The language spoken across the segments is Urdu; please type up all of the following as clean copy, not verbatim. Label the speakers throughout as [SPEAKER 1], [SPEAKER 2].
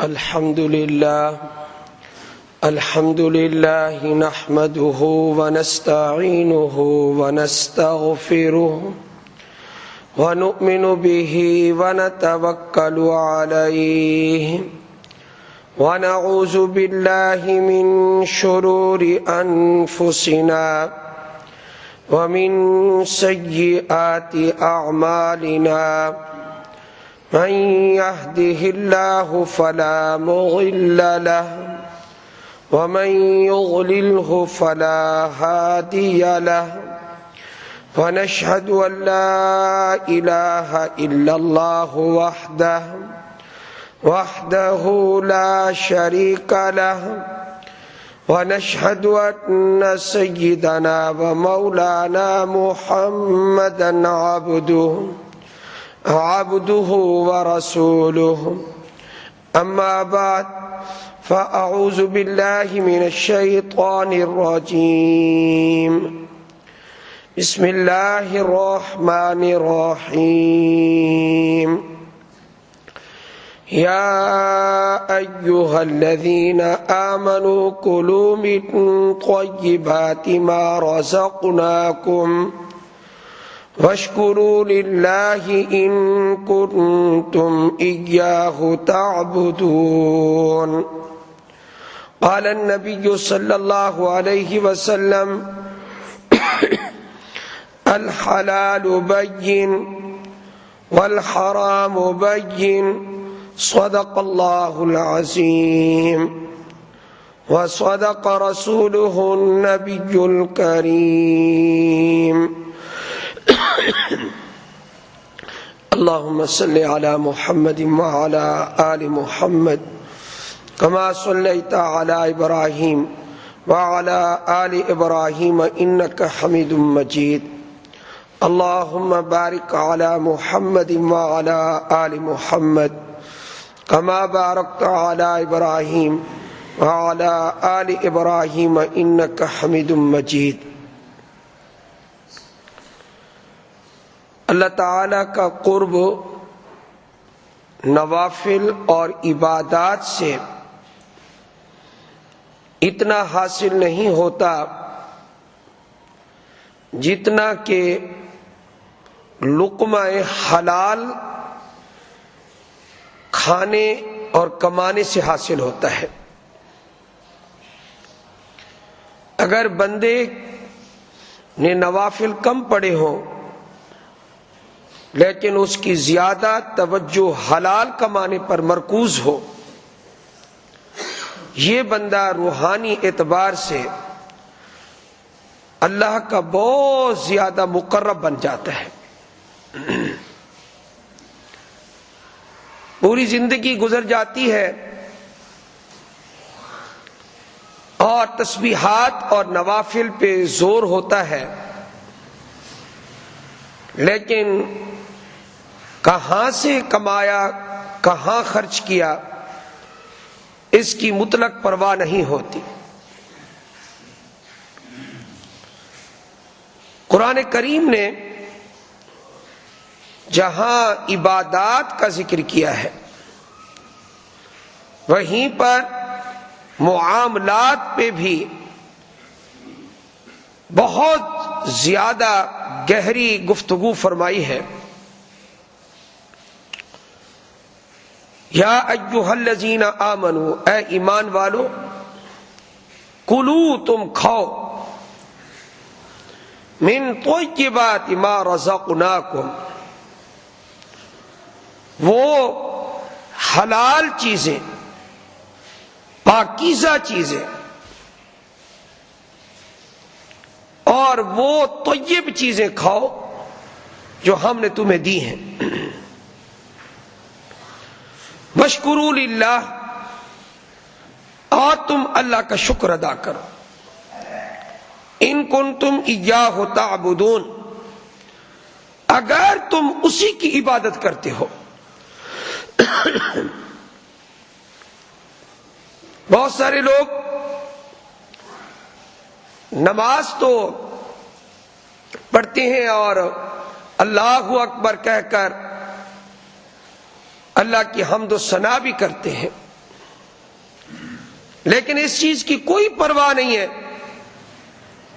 [SPEAKER 1] الحمد لله نحمده ونستعينه ونستغفره ونؤمن به ونتوكل عليه ونعوذ بالله من شرور أنفسنا ومن سيئات أعمالنا من يهده الله فلا مضل له ومن يضلله فلا هادي له ونشهد أن لا إله إلا الله وحده لا شريك له ونشهد أن سيدنا ومولانا محمدا عبده ورسوله أما بعد فأعوذ بالله من الشيطان الرجيم بسم الله الرحمن الرحيم يا أيها الذين آمنوا كلوا من طيبات ما رزقناكم واشكروا لله إن كنتم إياه تعبدون قال النبي صلى الله عليه وسلم الحلال بين والحرام بين صدق الله العظيم وصدق رسوله النبي الكريم اللهم صل على محمد وعلى آل محمد كما صليت على إبراهيم وعلى آل إبراهيم إنك حميد مجيد اللهم بارك على محمد وعلى آل محمد كما باركت على إبراهيم وعلى آل إبراهيم إنك حميد مجيد۔ اللہ تعالیٰ کا قرب نوافل اور عبادات سے اتنا حاصل نہیں ہوتا جتنا کہ لقمہ حلال کھانے اور کمانے سے حاصل ہوتا ہے۔ اگر بندے نے نوافل کم پڑھے ہوں لیکن اس کی زیادہ توجہ حلال کمانے پر مرکوز ہو، یہ بندہ روحانی اعتبار سے اللہ کا بہت زیادہ مقرب بن جاتا ہے۔ پوری زندگی گزر جاتی ہے اور تسبیحات اور نوافل پہ زور ہوتا ہے، لیکن کہاں سے کمایا، کہاں خرچ کیا، اس کی مطلق پرواہ نہیں ہوتی۔ قرآن کریم نے جہاں عبادات کا ذکر کیا ہے وہیں پر معاملات پہ بھی بہت زیادہ گہری گفتگو فرمائی ہے۔ یا ایھا الذین آمنو، اے ایمان والو، کلو تم کھاؤ، من طیبات ما رزقناکم، وہ حلال چیزیں، پاکیزہ چیزیں اور وہ طیب چیزیں کھاؤ جو ہم نے تمہیں دی ہیں۔ واشکروا للہ، اور تم اللہ کا شکر ادا کرو، ان کنتم ایاہ تعبدون، اگر تم اسی کی عبادت کرتے ہو۔ بہت سارے لوگ نماز تو پڑھتے ہیں اور اللہ اکبر کہہ کر اللہ کی حمد و ثنا بھی کرتے ہیں، لیکن اس چیز کی کوئی پرواہ نہیں ہے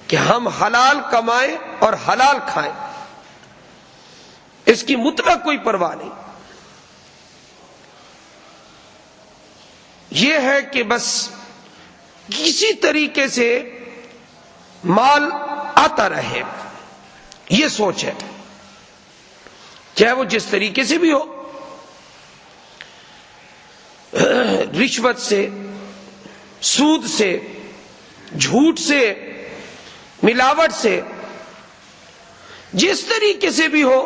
[SPEAKER 1] کہ ہم حلال کمائیں اور حلال کھائیں، اس کی مطلق کوئی پرواہ نہیں۔ یہ ہے کہ بس کسی طریقے سے مال آتا رہے، یہ سوچ ہے، چاہے وہ جس طریقے سے بھی ہو، رشوت سے، سود سے، جھوٹ سے، ملاوٹ سے، جس طریقے سے بھی ہو،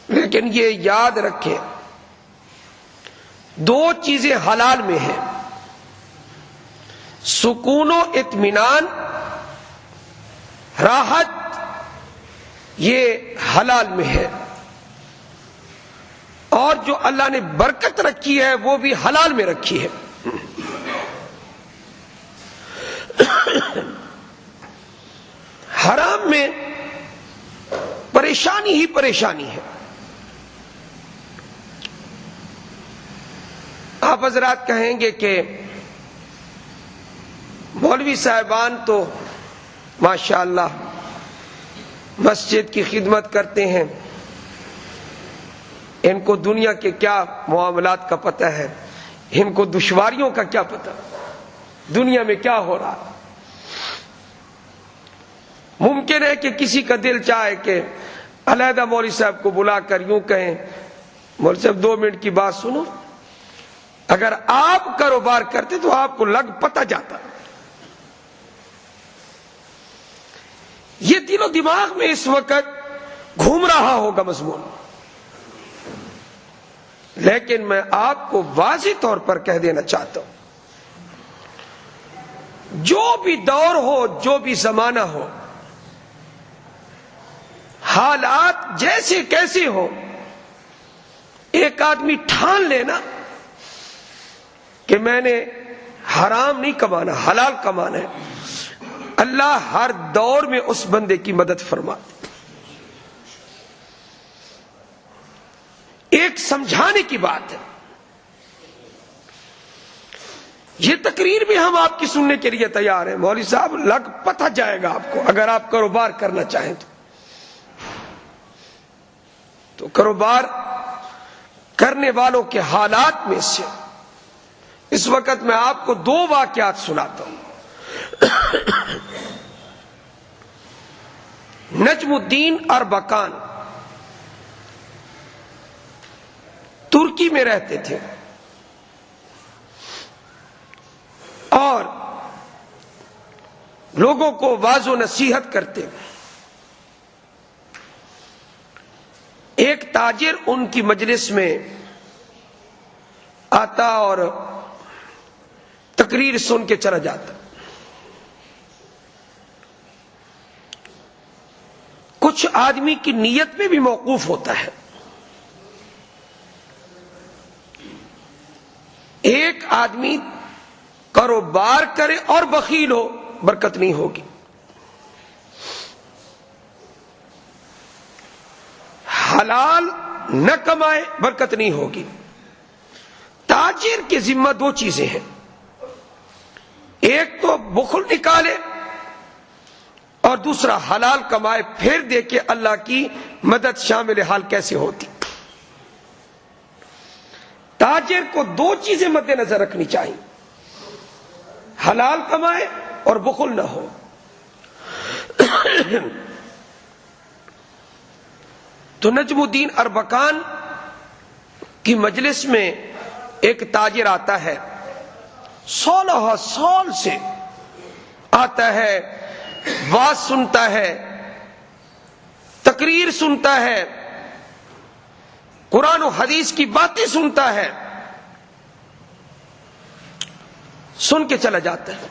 [SPEAKER 1] لیکن یہ یاد رکھیں دو چیزیں حلال میں ہیں، سکون و اطمینان، راحت، یہ حلال میں ہے، اور جو اللہ نے برکت رکھی ہے وہ بھی حلال میں رکھی ہے۔ حرام میں پریشانی ہی پریشانی ہے۔ آپ حضرات کہیں گے کہ مولوی صاحبان تو ماشاءاللہ مسجد کی خدمت کرتے ہیں، ان کو دنیا کے کیا معاملات کا پتہ ہے، ان کو دشواریوں کا کیا پتہ، دنیا میں کیا ہو رہا ہے۔ ممکن ہے کہ کسی کا دل چاہے کہ علیحدہ مولوی صاحب کو بلا کر یوں کہیں، مولوی صاحب 2 منٹ کی بات سنو، اگر آپ کاروبار کرتے تو آپ کو لگ پتہ جاتا۔ یہ دل و دماغ میں اس وقت گھوم رہا ہوگا مضمون، لیکن میں آپ کو واضح طور پر کہہ دینا چاہتا ہوں، جو بھی دور ہو، جو بھی زمانہ ہو، حالات جیسے کیسے ہو، ایک آدمی ٹھان لینا کہ میں نے حرام نہیں کمانا، حلال کمانا ہے، اللہ ہر دور میں اس بندے کی مدد فرماتے۔ ایک سمجھانے کی بات ہے، یہ تقریر بھی ہم آپ کی سننے کے لیے تیار ہیں، مولوی صاحب لگ پتہ جائے گا آپ کو، اگر آپ کاروبار کرنا چاہیں تو کاروبار کرنے والوں کے حالات میں سے اس وقت میں آپ کو 2 واقعات سناتا ہوں۔ نجم الدین اربکان ترکی میں رہتے تھے اور لوگوں کو واعظ و نصیحت کرتے۔ ایک تاجر ان کی مجلس میں آتا اور تقریر سن کے چلا جاتا۔ کچھ آدمی کی نیت میں بھی موقوف ہوتا ہے، ایک آدمی کاروبار کرے اور بخیل ہو، برکت نہیں ہوگی، حلال نہ کمائے، برکت نہیں ہوگی۔ تاجر کے ذمہ 2 چیزیں ہیں، ایک تو بخل نکالے اور دوسرا حلال کمائے، پھر دیکھے اللہ کی مدد شامل حال کیسے ہوتی۔ تاجر کو 2 چیزیں مد نظر رکھنی چاہیے، حلال کمائے اور بخل نہ ہو۔ تو نجم الدین اربکان کی مجلس میں ایک تاجر آتا ہے، 16 سال سے آتا ہے، واز سنتا ہے، تقریر سنتا ہے، قرآن و حدیث کی باتیں سنتا ہے، سن کے چلا جاتا ہے،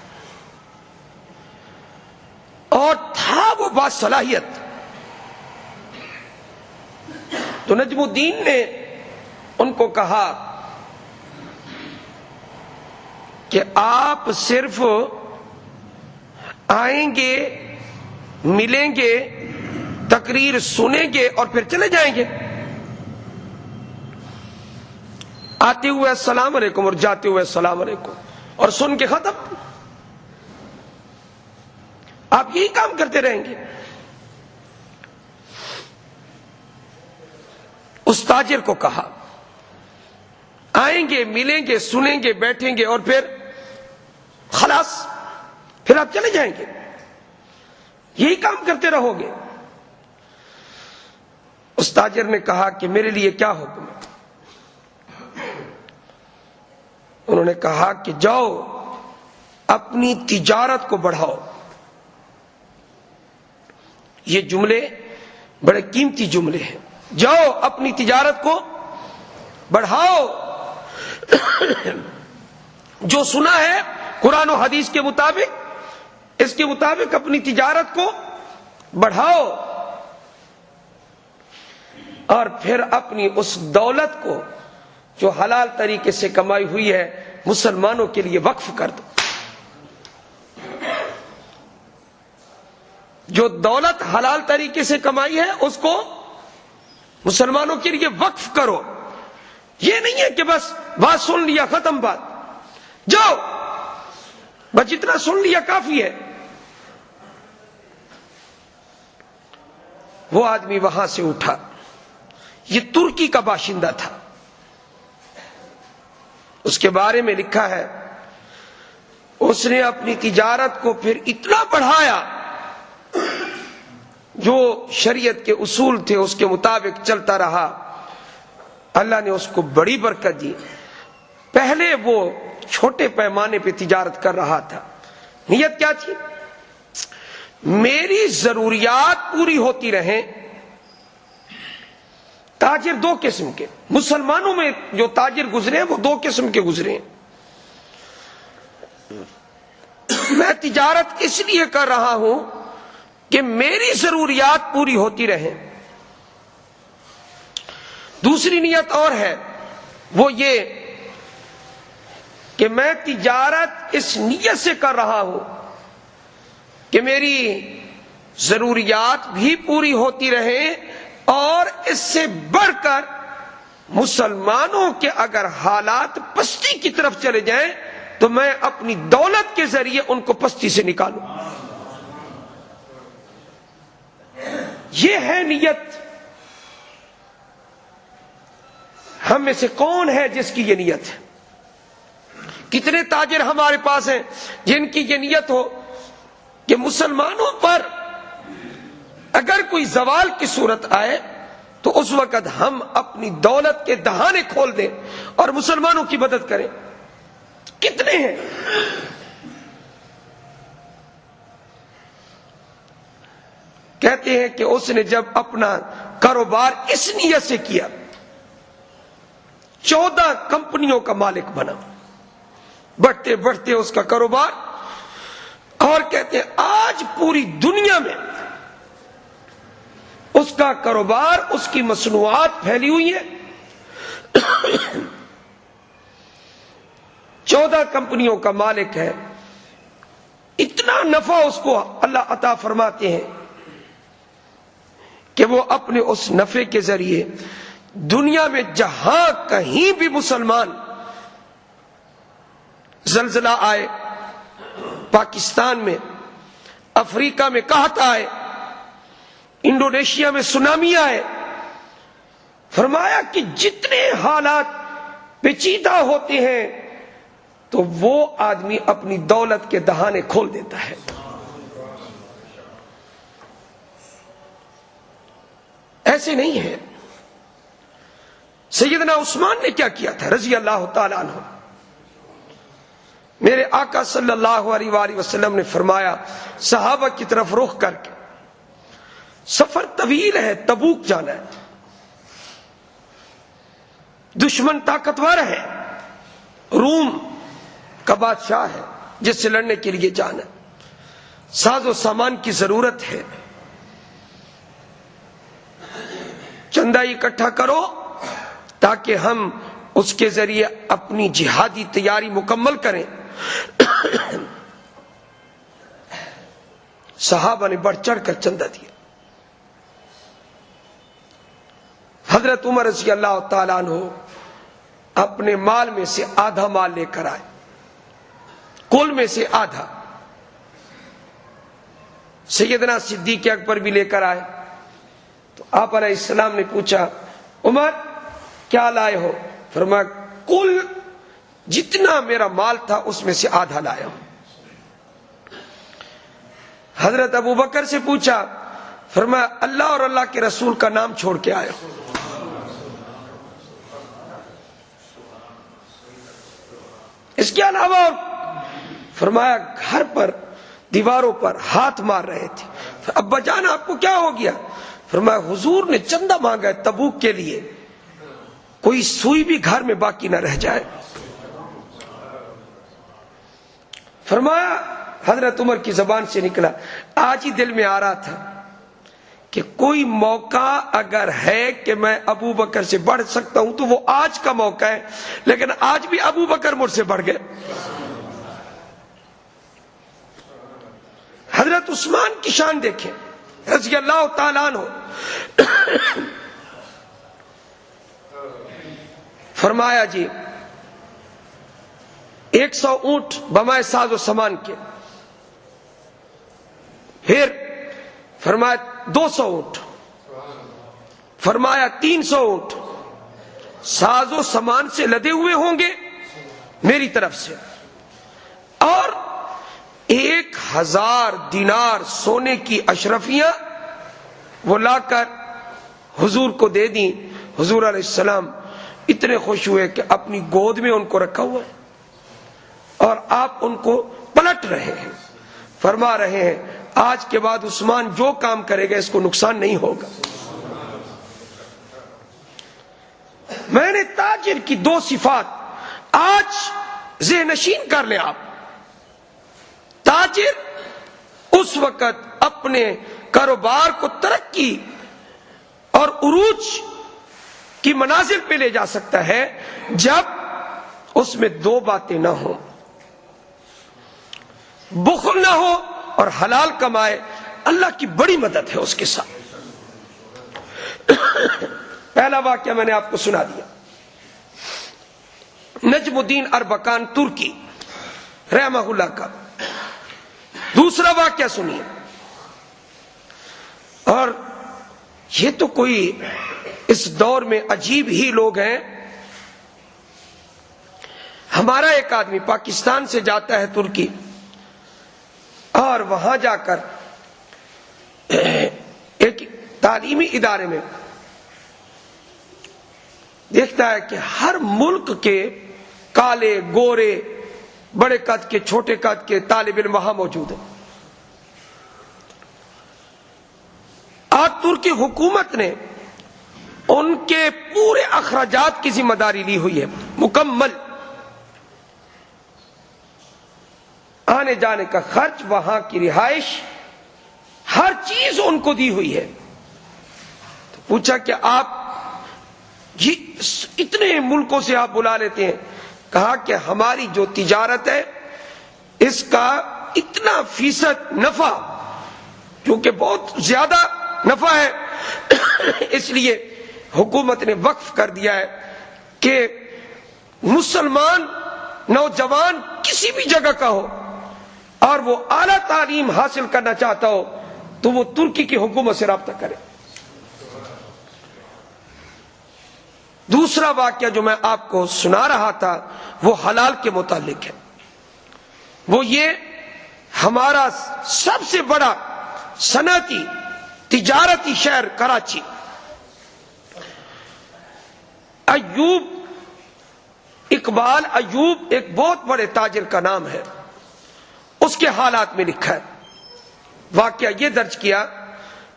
[SPEAKER 1] اور تھا وہ باصلاحیت۔ تو نجم الدین نے ان کو کہا کہ آپ صرف آئیں گے، ملیں گے، تقریر سنیں گے اور پھر چلے جائیں گے؟ آتے ہوئے السلام علیکم اور جاتے ہوئے السلام علیکم اور سن کے ختم. آپ یہی کام کرتے رہیں گے. اس تاجر کو کہا آئیں گے, ملیں گے, سنیں گے, بیٹھیں گے اور پھر خلاص, پھر آپ چلے جائیں گے, یہی کام کرتے رہو گے. اس تاجر نے کہا کہ میرے لیے کیا حکم ہے؟ انہوں نے کہا کہ جاؤ اپنی تجارت کو بڑھاؤ. یہ جملے بڑے قیمتی جملے ہیں. جاؤ اپنی تجارت کو بڑھاؤ. جو سنا ہے قرآن و حدیث کے مطابق, اس کے مطابق اپنی تجارت کو بڑھاؤ اور پھر اپنی اس دولت کو جو حلال طریقے سے کمائی ہوئی ہے مسلمانوں کے لیے وقف کر دو. جو دولت حلال طریقے سے کمائی ہے اس کو مسلمانوں کے لیے وقف کرو. یہ نہیں ہے کہ بس بات سن لیا ختم بات, جاؤ بس جتنا سن لیا کافی ہے. وہ آدمی وہاں سے اٹھا, یہ ترکی کا باشندہ تھا. اس کے بارے میں لکھا ہے اس نے اپنی تجارت کو پھر اتنا بڑھایا, جو شریعت کے اصول تھے اس کے مطابق چلتا رہا. اللہ نے اس کو بڑی برکت دی. پہلے وہ چھوٹے پیمانے پہ تجارت کر رہا تھا. نیت کیا تھی؟ میری ضروریات پوری ہوتی رہیں. تاجر دو قسم کے, مسلمانوں میں جو تاجر گزرے ہیں وہ دو قسم کے گزرے ہیں. میں تجارت اس لیے کر رہا ہوں کہ میری ضروریات پوری ہوتی رہیں. دوسری نیت اور ہے, وہ یہ کہ میں تجارت اس نیت سے کر رہا ہوں کہ میری ضروریات بھی پوری ہوتی رہیں اور اس سے بڑھ کر مسلمانوں کے اگر حالات پستی کی طرف چلے جائیں تو میں اپنی دولت کے ذریعے ان کو پستی سے نکالوں. یہ ہے نیت. ہم میں سے کون ہے جس کی یہ نیت ہے؟ کتنے تاجر ہمارے پاس ہیں جن کی یہ نیت ہو کہ مسلمانوں پر اگر کوئی زوال کی صورت آئے تو اس وقت ہم اپنی دولت کے دہانے کھول دیں اور مسلمانوں کی مدد کریں. کتنے ہیں؟ کہتے ہیں کہ اس نے جب اپنا کاروبار اس نیت سے کیا 14 کمپنیوں کا مالک بنا. بڑھتے بڑھتے اس کا کاروبار, اور کہتے ہیں آج پوری دنیا میں اس کا کاروبار, اس کی مصنوعات پھیلی ہوئی ہیں. 14 کمپنیوں کا مالک ہے. اتنا نفع اس کو اللہ عطا فرماتے ہیں کہ وہ اپنے اس نفع کے ذریعے دنیا میں جہاں کہیں بھی مسلمان, زلزلہ آئے, پاکستان میں, افریقہ میں قحط آئے, انڈونیشیا میں سونامی آئے, فرمایا کہ جتنے حالات پیچیدہ ہوتے ہیں تو وہ آدمی اپنی دولت کے دہانے کھول دیتا ہے. ایسے نہیں ہے. سیدنا عثمان نے کیا کیا تھا رضی اللہ تعالیٰ عنہ؟ میرے آقا صلی اللہ علیہ وآلہ وسلم نے فرمایا صحابہ کی طرف رخ کر کے, سفر طویل ہے, تبوک جانا ہے, دشمن طاقتور ہے, روم کا بادشاہ ہے جس سے لڑنے کے لیے جانا ہے, ساز و سامان کی ضرورت ہے, چندہ اکٹھا کرو تاکہ ہم اس کے ذریعے اپنی جہادی تیاری مکمل کریں. صحابہ نے بڑھ چڑھ کر چندہ دیا. حضرت عمر رضی اللہ تعالیٰ عنہ اپنے مال میں سے آدھا مال لے کر آئے، کل میں سے آدھا۔ سیدنا صدیق اکبر بھی لے کر آئے تو آپ علیہ السلام نے پوچھا عمر کیا لائے ہو؟ فرمایا کل جتنا میرا مال تھا اس میں سے آدھا لایا ہوں۔ حضرت ابو بکر سے پوچھا، فرمایا اللہ اور اللہ کے رسول کا نام چھوڑ کے آئے ہو۔ اس کے علاوہ اور فرمایا گھر پر دیواروں پر ہاتھ مار رہے تھے، ابا جان آپ کو کیا ہو گیا؟ فرمایا حضور نے چندہ مانگا ہے تبوک کے لیے، کوئی سوئی بھی گھر میں باقی نہ رہ جائے۔ فرمایا حضرت عمر کی زبان سے نکلا، آج ہی دل میں آ رہا تھا کہ کوئی موقع اگر ہے کہ میں ابو بکر سے بڑھ سکتا ہوں تو وہ آج کا موقع ہے، لیکن آج بھی ابو بکر مجھ سے بڑھ گئے۔ حضرت عثمان کی شان دیکھیں رضی اللہ تعالیٰ عنہ، فرمایا جی 100 اونٹ بمائے ساز و سامان کے، پھر فرمایا 200 اونٹ، فرمایا 300 اونٹ ساز و سامان سے لدے ہوئے ہوں گے میری طرف سے، اور 1000 دینار سونے کی اشرفیاں وہ لا کر حضور کو دے دیں۔ حضور علیہ السلام اتنے خوش ہوئے کہ اپنی گود میں ان کو رکھا ہوا ہے اور آپ ان کو پلٹ رہے ہیں، فرما رہے ہیں آج کے بعد عثمان جو کام کرے گا اس کو نقصان نہیں ہوگا۔ میں نے تاجر کی 2 صفات آج ذہن نشین کر لیں آپ۔ تاجر اس وقت اپنے کاروبار کو ترقی اور عروج کی منازل پہ لے جا سکتا ہے جب اس میں 2 باتیں نہ ہوں، بخل نہ ہو اور حلال کمائے، اللہ کی بڑی مدد ہے اس کے ساتھ۔ پہلا واقعہ میں نے آپ کو سنا دیا، نجم الدین اربکان ترکی رحمہ اللہ کا۔ دوسرا واقعہ سنیے، اور یہ تو کوئی اس دور میں عجیب ہی لوگ ہیں۔ ہمارا ایک آدمی پاکستان سے جاتا ہے ترکی اور وہاں جا کر ایک تعلیمی ادارے میں دیکھتا ہے کہ ہر ملک کے کالے گورے بڑے قد کے چھوٹے قد کے طالب علم وہاں موجود ہیں۔ آج ترکی حکومت نے ان کے پورے اخراجات کی ذمہ داری لی ہوئی ہے، مکمل آنے جانے کا خرچ، وہاں کی رہائش، ہر چیز ان کو دی ہوئی ہے۔ تو پوچھا کہ آپ یہ اتنے ملکوں سے آپ بلا لیتے ہیں؟ کہا کہ ہماری جو تجارت ہے اس کا اتنا فیصد نفع، کیونکہ بہت زیادہ نفع ہے، اس لیے حکومت نے وقف کر دیا ہے کہ مسلمان نوجوان کسی بھی جگہ کا ہو اور وہ اعلیٰ تعلیم حاصل کرنا چاہتا ہو تو وہ ترکی کی حکومت سے رابطہ کرے۔ دوسرا واقعہ جو میں آپ کو سنا رہا تھا وہ حلال کے متعلق ہے، وہ یہ ہمارا سب سے بڑا صنعتی تجارتی شہر کراچی، ایوب اقبال ایوب ایک بہت بڑے تاجر کا نام ہے، اس کے حالات میں لکھا ہے۔ واقعہ یہ درج کیا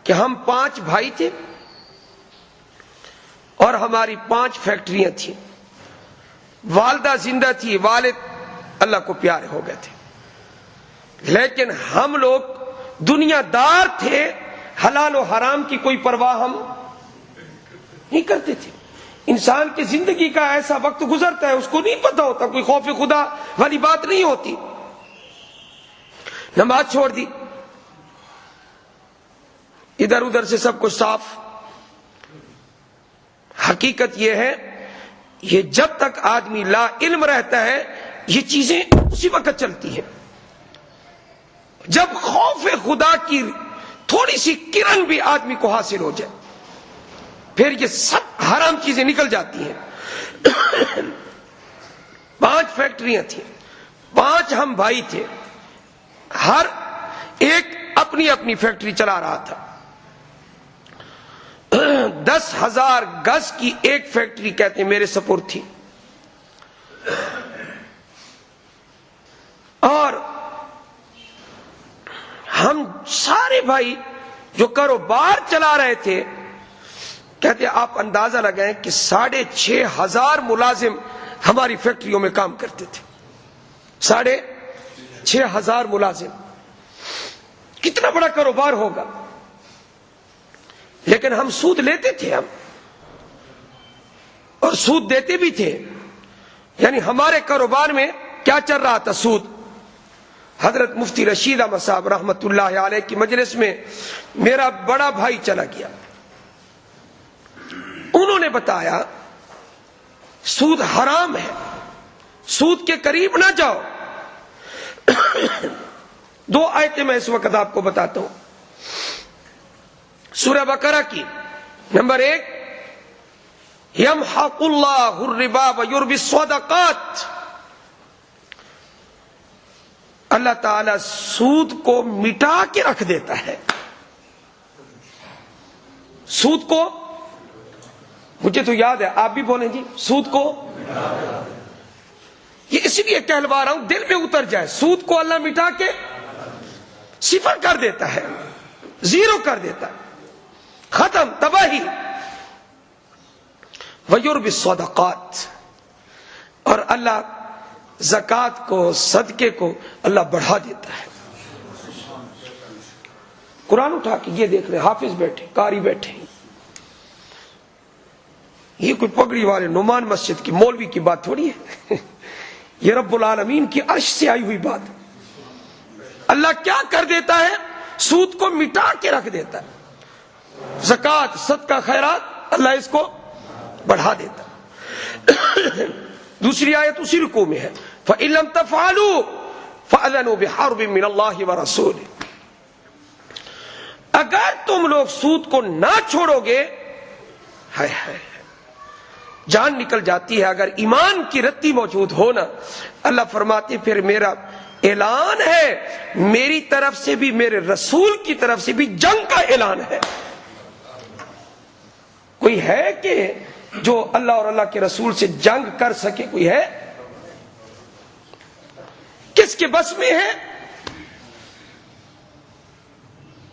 [SPEAKER 1] کہ ہم 5 بھائی تھے اور ہماری 5 فیکٹریاں تھیں، والدہ زندہ تھی، والد اللہ کو پیارے ہو گئے تھے، لیکن ہم لوگ دنیا دار تھے، حلال و حرام کی کوئی پرواہ ہم نہیں کرتے تھے۔ انسان کی زندگی کا ایسا وقت گزرتا ہے اس کو نہیں پتا ہوتا، کوئی خوف خدا والی بات نہیں ہوتی۔ نماز چھوڑ دی، ادھر ادھر سے سب کچھ صاف۔ حقیقت یہ ہے یہ جب تک آدمی لا علم رہتا ہے یہ چیزیں اسی وقت چلتی ہیں. جب خوف خدا کی تھوڑی سی کرن بھی آدمی کو حاصل ہو جائے پھر یہ سب حرام چیزیں نکل جاتی ہیں. 5 فیکٹریاں تھیں, 5 ہم بھائی تھے, ہر ایک اپنی اپنی فیکٹری چلا رہا تھا. 10,000 گز کی ایک فیکٹری کہتے ہیں میرے سپرد تھی, اور ہم سارے بھائی جو کاروبار چلا رہے تھے کہتے ہیں آپ اندازہ لگائیں کہ 6,500 ملازم ہماری فیکٹریوں میں کام کرتے تھے. 6,500 ملازم, کتنا بڑا کاروبار ہوگا. لیکن ہم سود لیتے تھے, ہم اور سود دیتے بھی تھے. یعنی ہمارے کاروبار میں کیا چل رہا تھا؟ سود. حضرت مفتی رشید احمد صاحب رحمت اللہ علیہ کی مجلس میں میرا بڑا بھائی چلا گیا. انہوں نے بتایا سود حرام ہے, سود کے قریب نہ جاؤ. 2 آیتیں میں اس وقت آپ کو بتاتا ہوں. سورہ بقرہ کی نمبر 1, یمحق اللہ الربا ویربی الصدقات. اللہ تعالی سود کو مٹا کے رکھ دیتا ہے. سود کو, مجھے تو یاد ہے, آپ بھی بولیں جی, سود کو. یہ اس لیے کہلوا رہا ہوں دل میں اتر جائے. سود کو اللہ مٹا کے صفر کر دیتا ہے, 0 کر دیتا ہے, ختم, تباہی. وَيُرْبِ الصَّدَقَاتِ, اور اللہ زکوٰۃ کو, صدقے کو اللہ بڑھا دیتا ہے. قرآن اٹھا کے یہ دیکھ رہے, حافظ بیٹھے, قاری بیٹھے, یہ کوئی پگڑی والے نعمان مسجد کی مولوی کی بات تھوڑی ہے. یہ رب العالمین کی عرش سے آئی ہوئی بات. اللہ کیا کر دیتا ہے؟ سود کو مٹا کے رکھ دیتا ہے. زکوٰۃ, صدقہ, خیرات, اللہ اس کو بڑھا دیتا ہے. دوسری آیت اسی رکوع میں ہے, فَإِن لَمْ تَفْعَلُوا فَأَذَنُوا بِحَرْبٍ مِّنَ اللَّهِ وَرَسُولِهِ. اگر تم لوگ سود کو نہ چھوڑو گے, جان نکل جاتی ہے. اگر ایمان کی رتی موجود ہونا, اللہ فرماتے پھر میرا اعلان ہے, میری طرف سے بھی, میرے رسول کی طرف سے بھی جنگ کا اعلان ہے. کوئی ہے کہ جو اللہ اور اللہ کے رسول سے جنگ کر سکے؟ کوئی ہے؟ کس کے بس میں ہے؟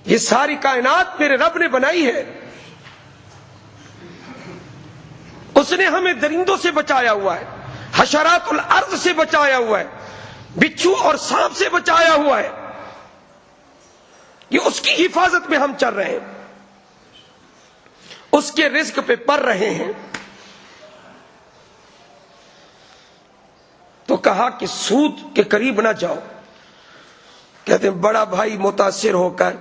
[SPEAKER 1] یہ ساری کائنات میرے رب نے بنائی ہے. اس نے ہمیں درندوں سے بچایا ہوا ہے, حشرات الارض سے بچایا ہوا ہے, بچھو اور سانپ سے بچایا ہوا ہے. یہ اس کی حفاظت میں ہم چل رہے ہیں, اس کے رزق پہ پڑ رہے ہیں. تو کہا کہ سود کے قریب نہ جاؤ. کہتے ہیں بڑا بھائی متاثر ہو کر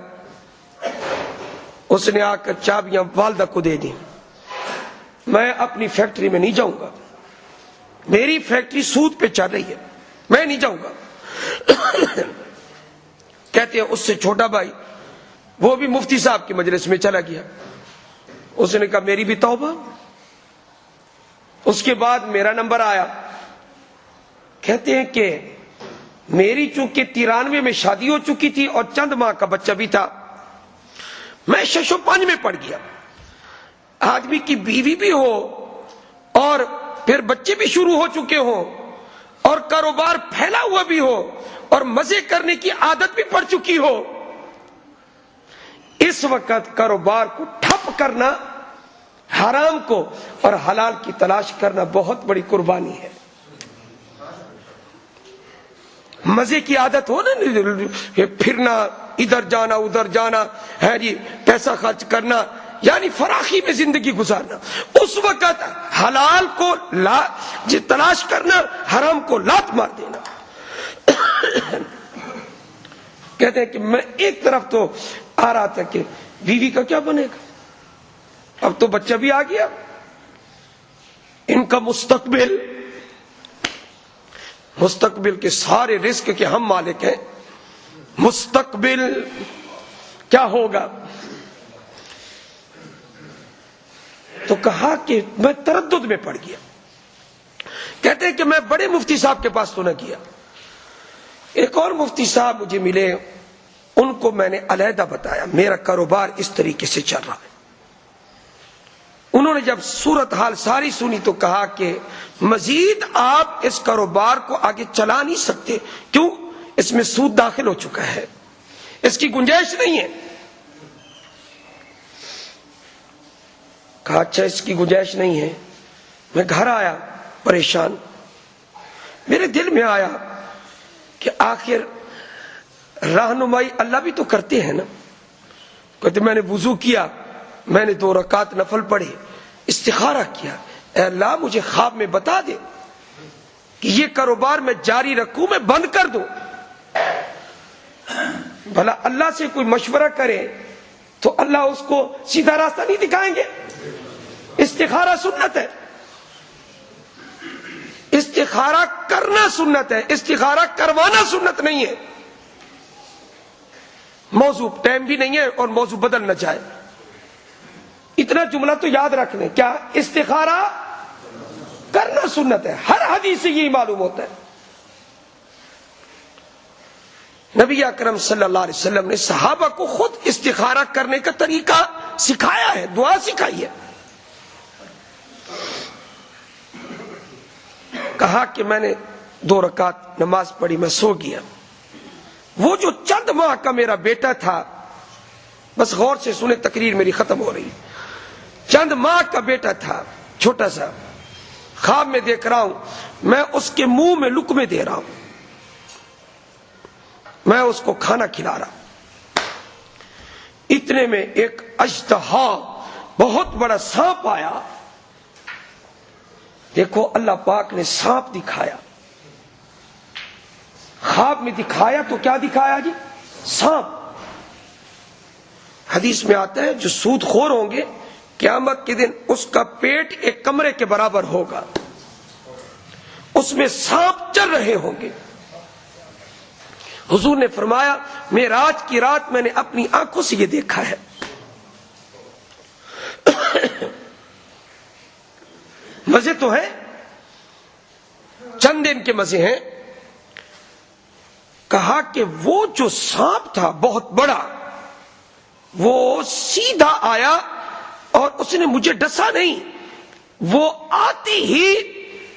[SPEAKER 1] اس نے آ کر چابیاں والدہ کو دے دی. میں اپنی فیکٹری میں نہیں جاؤں گا, میری فیکٹری سود پہ چل رہی ہے, میں نہیں جاؤں گا. کہتے ہیں اس سے چھوٹا بھائی وہ بھی مفتی صاحب کی مجلس میں چلا گیا. اس نے کہا میری بھی توبہ. اس کے بعد میرا نمبر آیا. کہتے ہیں کہ میری چونکہ 93 میں شادی ہو چکی تھی اور چند ماہ کا بچہ بھی تھا, میں 6 و 5 میں پڑ گیا. آدمی کی بیوی بھی ہو اور پھر بچے بھی شروع ہو چکے ہوں اور کاروبار پھیلا ہوا بھی ہو اور مزے کرنے کی عادت بھی پڑ چکی ہو, اس وقت کاروبار کو ٹھپ کرنا, حرام کو اور حلال کی تلاش کرنا بہت بڑی قربانی ہے. مزے کی عادت ہو نا, پھرنا, ادھر جانا ادھر جانا ہے جی, پیسہ خرچ کرنا, یعنی فراخی میں زندگی گزارنا. اس وقت حلال کو تلاش کرنا, حرام کو لات مار دینا. کہتے ہیں کہ میں ایک طرف تو آ رہا تھا کہ بیوی کا کیا بنے گا, اب تو بچہ بھی آ گیا, ان کا مستقبل کے سارے رزق کے ہم مالک ہیں، مستقبل کیا ہوگا؟ تو کہا کہ میں تردد میں پڑ گیا. کہتے ہیں کہ میں بڑے مفتی صاحب کے پاس تو نہ گیا، ایک اور مفتی صاحب مجھے ملے، ان کو میں نے علیحدہ بتایا میرا کاروبار اس طریقے سے چل رہا ہے. انہوں نے جب صورتحال ساری سنی تو کہا کہ مزید آپ اس کاروبار کو آگے چلا نہیں سکتے، کیوں؟ اس میں سود داخل ہو چکا ہے، اس کی گنجائش نہیں ہے. کہا اچھا اس کی گنجائش نہیں ہے. میں گھر آیا پریشان، میرے دل میں آیا کہ آخر رہنمائی اللہ بھی تو کرتے ہیں نا. کہتے میں نے وضو کیا، میں نے 2 رکعت نفل پڑھے، استخارہ کیا، اے اللہ مجھے خواب میں بتا دے کہ یہ کاروبار میں جاری رکھوں، میں بند کر دوں. بھلا اللہ سے کوئی مشورہ کرے تو اللہ اس کو سیدھا راستہ نہیں دکھائیں گے؟ استخارہ سنت ہے، استخارہ کرنا سنت ہے، استخارہ کروانا سنت نہیں ہے. موضوع ٹائم بھی نہیں ہے اور موضوع بدل نہ جائے. اتنا جملہ تو یاد رکھ لیں، کیا؟ استخارہ کرنا سنت ہے. ہر حدیث سے یہی معلوم ہوتا ہے. نبی اکرم صلی اللہ علیہ وسلم نے صحابہ کو خود استخارہ کرنے کا طریقہ سکھایا ہے، دعا سکھائی ہے. کہا کہ میں نے 2 رکعت نماز پڑھی، میں سو گیا. وہ جو چند ماہ کا میرا بیٹا تھا، بس غور سے سنیں تقریر میری ختم ہو رہی، چند ماہ کا بیٹا تھا چھوٹا سا، خواب میں دیکھ رہا ہوں میں اس کے منہ میں لقمے دے رہا ہوں، میں اس کو کھانا کھلا رہا. اتنے میں ایک اژدہا بہت بڑا سانپ آیا. دیکھو اللہ پاک نے سانپ دکھایا، خواب میں دکھایا تو کیا دکھایا جی؟ سانپ. حدیث میں آتا ہے جو سود خور ہوں گے قیامت کے دن اس کا پیٹ ایک کمرے کے برابر ہوگا، اس میں سانپ چل رہے ہوں گے. حضور نے فرمایا معراج کی رات میں نے اپنی آنکھوں سے یہ دیکھا ہے. مزے تو ہیں، چند دن کے مزے ہیں. کہا کہ وہ جو سانپ تھا بہت بڑا، وہ سیدھا آیا اور اس نے مجھے ڈسا نہیں، وہ آتی ہی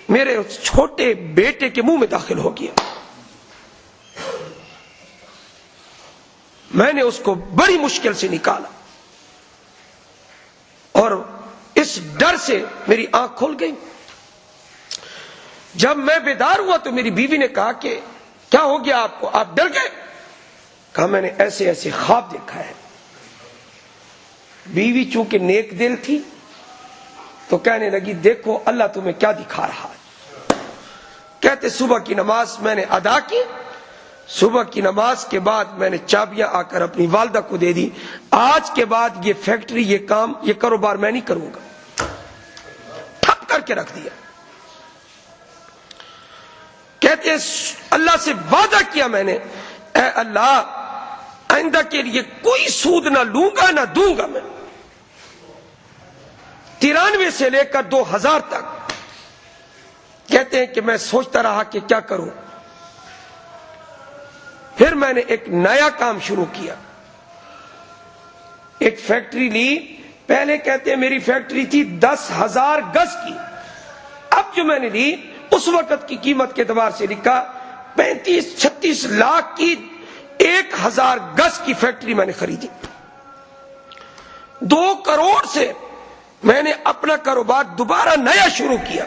[SPEAKER 1] میرے چھوٹے بیٹے کے منہ میں داخل ہو گیا. میں نے اس کو بڑی مشکل سے نکالا اور اس ڈر سے میری آنکھ کھل گئی. جب میں بیدار ہوا تو میری بیوی نے کہا کہ کیا ہو گیا آپ کو، آپ ڈر گئے؟ کہا میں نے ایسے ایسے خواب دیکھا ہے. بیوی چونکہ نیک دل تھی تو کہنے لگی دیکھو اللہ تمہیں کیا دکھا رہا ہے. کہتے صبح کی نماز میں نے ادا کی، صبح کی نماز کے بعد میں نے چابیاں آ کر اپنی والدہ کو دے دی. آج کے بعد یہ فیکٹری، یہ کام، یہ کاروبار میں نہیں کروں گا. ٹھپ کر کے رکھ دیا. کہتے ہیں اللہ سے وعدہ کیا میں نے، اے اللہ آئندہ کے لیے کوئی سود نہ لوں گا نہ دوں گا. میں 93 سے لے کر 2000 تک کہتے ہیں کہ میں سوچتا رہا کہ کیا کروں. پھر میں نے ایک نیا کام شروع کیا، ایک فیکٹری لی. پہلے کہتے ہیں میری فیکٹری تھی 10,000 گز کی، اب جو میں نے لی اس وقت کی قیمت کے اعتبار سے لکھا 35-36 لاکھ کی 1000 گز کی فیکٹری میں نے خریدی. 2 کروڑ سے میں نے اپنا کاروبار دوبارہ نیا شروع کیا.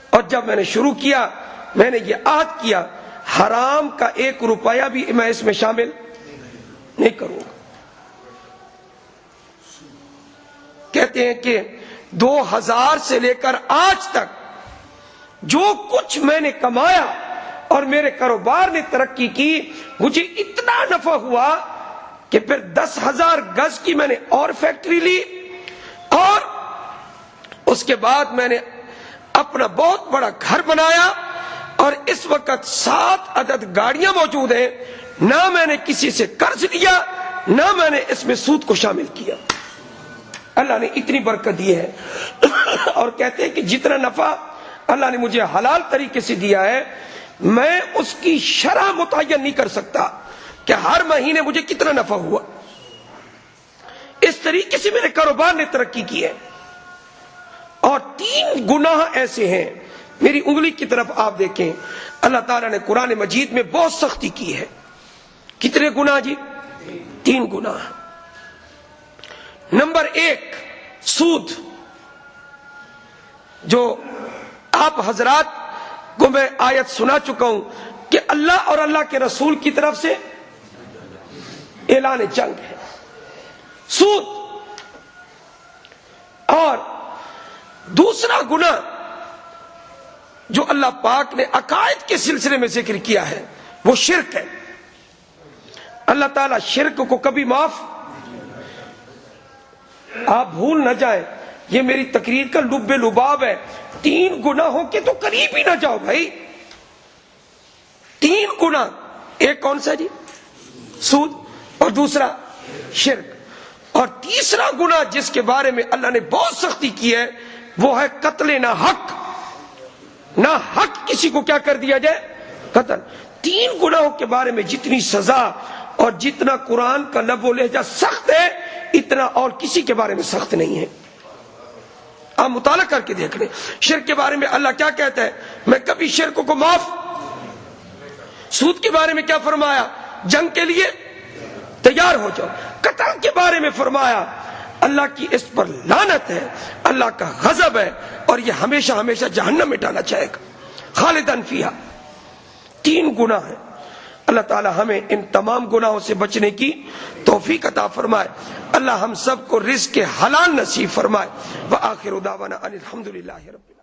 [SPEAKER 1] اور جب میں نے شروع کیا میں نے یہ عہد کیا حرام کا 1 روپیہ بھی میں اس میں شامل نہیں کروں گا. کہتے ہیں کہ 2000 سے لے کر آج تک جو کچھ میں نے کمایا اور میرے کاروبار نے ترقی کی، مجھے اتنا نفع ہوا کہ پھر 10,000 گز کی میں نے اور فیکٹری لی. اور اس کے بعد میں نے اپنا بہت بڑا گھر بنایا، اور اس وقت 7 عدد گاڑیاں موجود ہیں، نہ میں نے کسی سے قرض لیا، نہ میں نے اس میں سود کو شامل کیا۔ اللہ نے اتنی برکت دی ہے۔ اور کہتے ہیں کہ جتنا نفع اللہ نے مجھے حلال طریقے سے دیا ہے، میں اس کی شرح متعین نہیں کر سکتا کہ ہر مہینے مجھے کتنا نفع ہوا۔ اس طریقے سے میرے کاروبار نے ترقی کی ہے۔ اور 3 گناہ ایسے ہیں، میری انگلی کی طرف آپ دیکھیں، اللہ تعالیٰ نے قرآن مجید میں بہت سختی کی ہے۔ کتنے گناہ جی؟ 3 گناہ۔ نمبر 1 سود، جو آپ حضرات کو میں آیت سنا چکا ہوں کہ اللہ اور اللہ کے رسول کی طرف سے اعلان جنگ ہے، سود۔ اور دوسرا گناہ جو اللہ پاک نے عقائد کے سلسلے میں ذکر کیا ہے وہ شرک ہے۔ اللہ تعالیٰ شرک کو کبھی معاف، آپ بھول نہ جائیں، یہ میری تقریر کا لب لباب ہے، 3 گناہوں کے تو قریب ہی نہ جاؤ بھائی۔ 3 گناہ، ایک کون سا جی؟ سود، اور دوسرا شرک، اور تیسرا گناہ جس کے بارے میں اللہ نے بہت سختی کی ہے وہ ہے قتل نہ حق۔ نہ حق کسی کو کیا کر دیا جائے؟ قتل۔ 3 گناہوں کے بارے میں جتنی سزا اور جتنا قرآن کا لب و لہجہ سخت ہے، اتنا اور کسی کے بارے میں سخت نہیں ہے۔ آپ مطالعہ کر کے دیکھ لیں، شرک کے بارے میں اللہ کیا کہتا ہے؟ میں کبھی شرک کو معاف۔ سود کے بارے میں کیا فرمایا؟ جنگ کے لیے تیار ہو جاؤ۔ قتل کے بارے میں فرمایا اللہ کی اس پر لعنت ہے، اللہ کا غضب ہے، اور یہ ہمیشہ ہمیشہ جہنم میں ڈالا جائے گا، خالدن فیہا۔ 3 گناہ ہیں۔ اللہ تعالی ہمیں ان تمام گناہوں سے بچنے کی توفیق عطا فرمائے۔ اللہ ہم سب کو رزق حلال نصیب فرمائے۔ وآخر دعوانا ان الحمدللہ رب